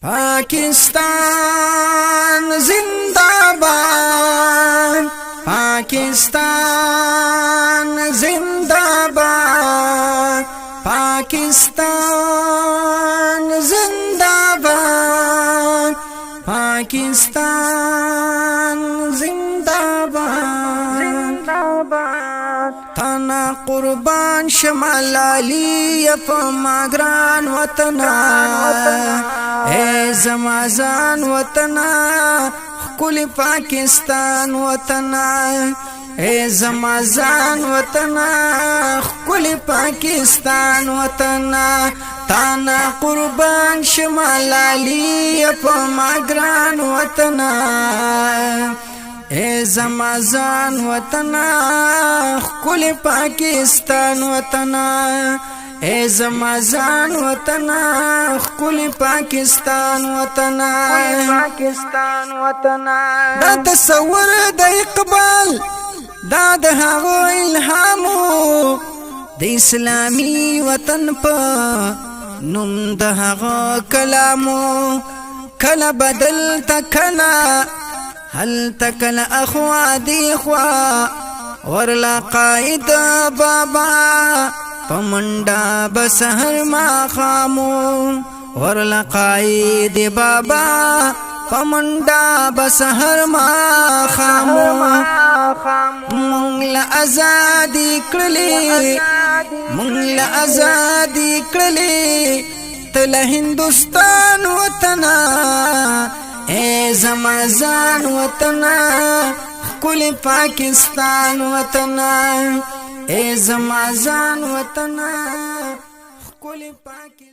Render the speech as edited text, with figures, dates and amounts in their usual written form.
पाकिस्तान जिंदाबाद, पाकिस्तान जिंदाबाद, पाकिस्तान जिंदाबाद, पाकिस्तान जिंदाबाद, जिंदाबाद। तना कुर्बान शमल अली पमाग्रान वतना, ए जमाजान वतना, कुल पाकिस्तान वतना, ए जमाजान वतना, कुल पाकिस्तान वतना। ताना कुर्बान शमल अली पमाग्रान वतना, ए जमाजान वतना, कुल पाकिस्तान वतना, ए जमाजान वतना, कुल पाकिस्तान वतना, पाकिस्तान वतना। दा तस्वर द इकबाल, दा द हागो इल्हामो, द इस्लामी वतन पा नुम द हागो कलामो। कला बदल तकला هل تکل اخوا دی خوا ورلا قائد بابا پمنڈا بسهر ما خامو، ورلا قائد بابا پمنڈا بسهر ما خامو. مونږ له ازادي کړلې، مونږ له ازادي کړلې، تل هندوستان وطنا، اے زمازان وطنا، کل پاکستان وطنا، اے زمازان وطنا، کل پاکستان.